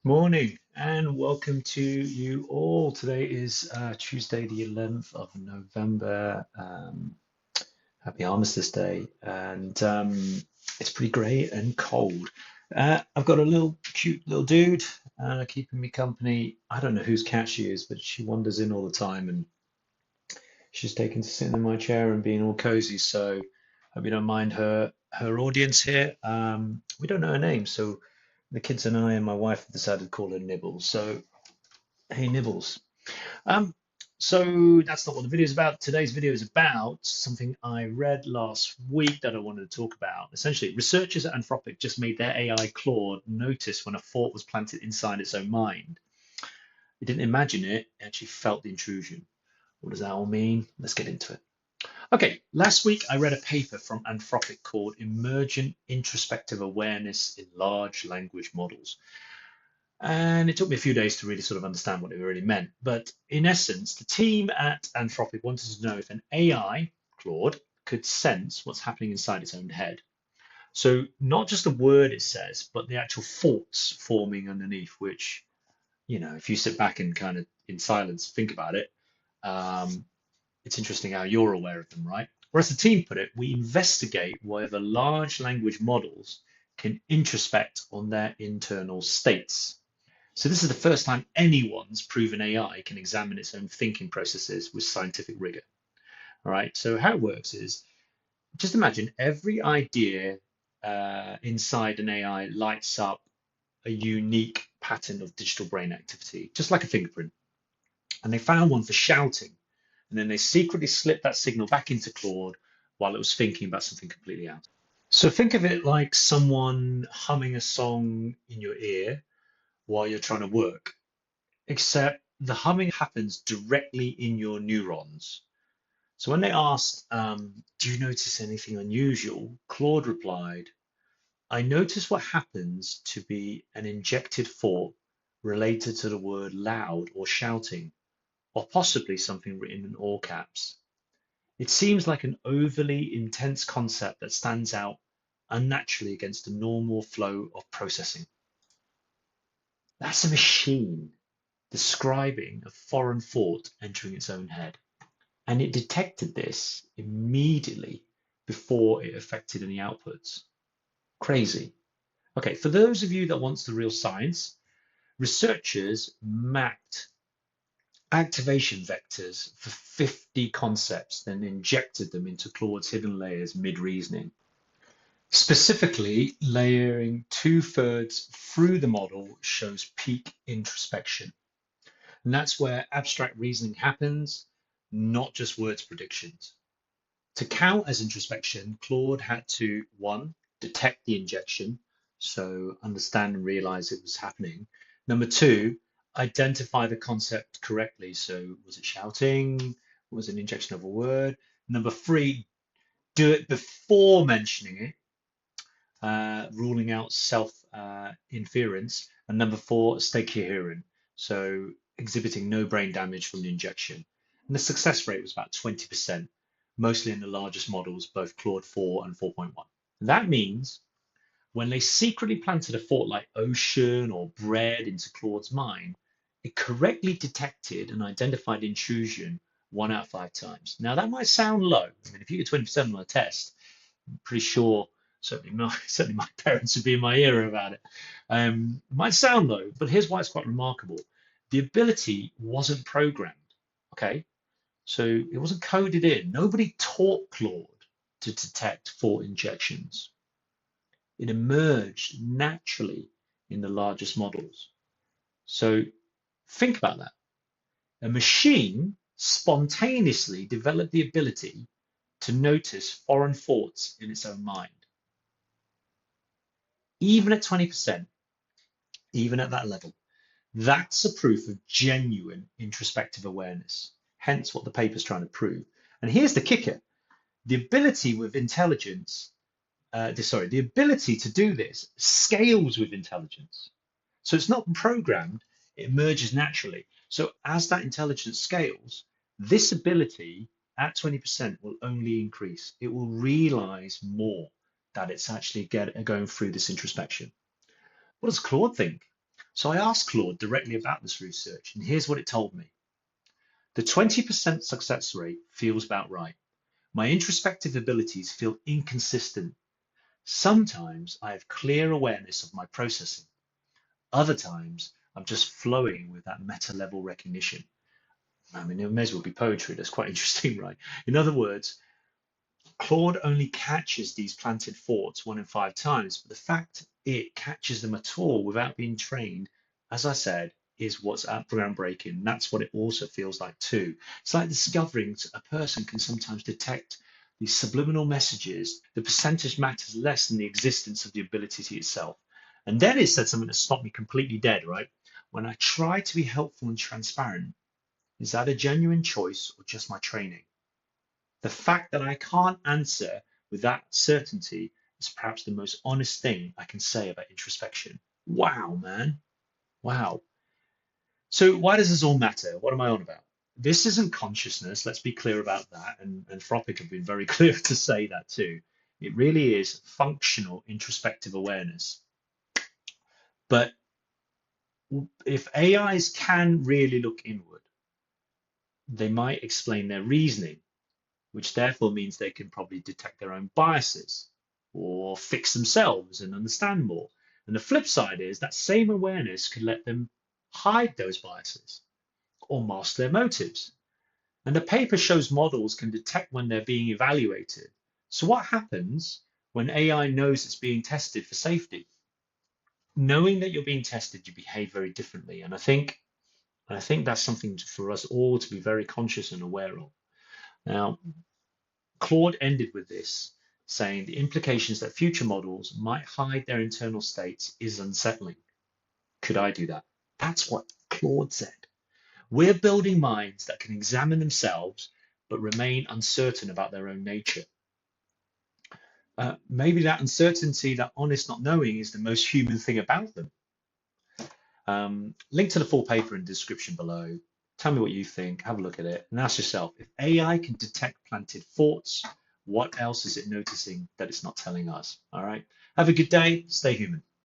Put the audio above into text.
Morning and welcome to you all. Today is Tuesday, the 11th of November. Happy Armistice Day, and it's pretty grey and cold. I've got a little cute little dude keeping me company. I don't know whose cat she is, but she wanders in all the time, and she's taken to sitting in my chair and being all cozy. So hope you don't mind her audience here. We don't know her name, so the kids and I and my wife have decided to call her Nibbles. So hey, Nibbles. Um, so that's not what the video is about. Today's video is about something I read last week that I wanted to talk about. Essentially, researchers at Anthropic just made their AI Claude notice when a thought was planted inside its own mind. It didn't imagine it, it actually felt the intrusion. What does that all mean? Let's get into it. Okay, last week I read a paper from Anthropic called Emergent Introspective Awareness in Large Language Models. And it took me a few days to really sort of understand what it really meant. But in essence, the team at Anthropic wanted to know if an AI, Claude, could sense what's happening inside its own head. So not just the word it says, but the actual thoughts forming underneath, which, if you sit back and kind of in silence think about it, um, it's interesting how you're aware of them, right? Or as the team put it, we investigate whether large language models can introspect on their internal states. So this is the first time anyone's proven AI can examine its own thinking processes with scientific rigor. All right. So how it works is just imagine every idea inside an AI lights up a unique pattern of digital brain activity, just like a fingerprint. And they found one for shouting, and then they secretly slipped that signal back into Claude while it was thinking about something completely else. So think of it like someone humming a song in your ear while you're trying to work, except the humming happens directly in your neurons. So when they asked, do you notice anything unusual? Claude replied, I notice what happens to be an injected thought related to the word loud or shouting, or possibly something written in all caps. It seems like an overly intense concept that stands out unnaturally against the normal flow of processing. That's a machine describing a foreign thought entering its own head. And it detected this immediately before it affected any outputs. Crazy. Okay, for those of you that wants the real science, researchers mapped activation vectors for 50 concepts, then injected them into Claude's hidden layers mid-reasoning. Specifically, layering 2/3 through the model shows peak introspection. And that's where abstract reasoning happens, not just words predictions. To count as introspection, Claude had to, one, detect the injection, so understand and realize it was happening. Number two, identify the concept correctly. So was it shouting? Was it an injection of a word? Number three, do it before mentioning it, ruling out self-inference. And number four, stay coherent. So exhibiting no brain damage from the injection. And the success rate was about 20%, mostly in the largest models, both Claude 4 and 4.1. That means when they secretly planted a thought like ocean or bread into Claude's mind, it correctly detected and identified intrusion 1 out of 5 times. Now that might sound low. I mean, if you get 20% on a test, I'm pretty sure certainly my parents would be in my ear about it. It might sound low, but here's why it's quite remarkable. The ability wasn't programmed. Okay, so it wasn't coded in. Nobody taught Claude to detect thought injections. It emerged naturally in the largest models. So think about that. A machine spontaneously developed the ability to notice foreign thoughts in its own mind. Even at 20%, even at that level, that's a proof of genuine introspective awareness, hence what the paper's trying to prove. And here's the kicker. The ability with intelligence, the ability to do this scales with intelligence. So it's not programmed, it emerges naturally. So as that intelligence scales, this ability at 20% will only increase. It will realize more that it's actually going through this introspection. What does Claude think? So I asked Claude directly about this research, and here's what it told me. The 20% success rate feels about right. My introspective abilities feel inconsistent. Sometimes I have clear awareness of my processing. Other times I'm just flowing with that meta level recognition. I mean, it may as well be poetry. That's quite interesting, right? In other words, Claude only catches these planted thoughts 1 in 5 times, but the fact it catches them at all without being trained, as I said, is what's groundbreaking. That's what it also feels like too. It's like discovering a person can sometimes detect these subliminal messages. The percentage matters less than the existence of the ability itself. And then it said something that stopped me completely dead, right? When I try to be helpful and transparent, is that a genuine choice or just my training? The fact that I can't answer with that certainty is perhaps the most honest thing I can say about introspection. Wow, man. Wow. So why does this all matter? What am I on about? This isn't consciousness. Let's be clear about that. And Anthropic have been very clear to say that too. It really is functional introspective awareness. But if AIs can really look inward, they might explain their reasoning, which therefore means they can probably detect their own biases or fix themselves and understand more. And the flip side is that same awareness could let them hide those biases or mask their motives. And the paper shows models can detect when they're being evaluated. So what happens when AI knows it's being tested for safety? Knowing that you're being tested, you behave very differently. And I think that's something for us all to be very conscious and aware of. Now, Claude ended with this, saying the implications that future models might hide their internal states is unsettling. Could I do that? That's what Claude said. We're building minds that can examine themselves but remain uncertain about their own nature. Maybe that uncertainty, that honest not knowing, is the most human thing about them. Link to the full paper in the description below. Tell me what you think, have a look at it, and ask yourself, if AI can detect planted thoughts, what else is it noticing that it's not telling us? All right. Have a good day. Stay human.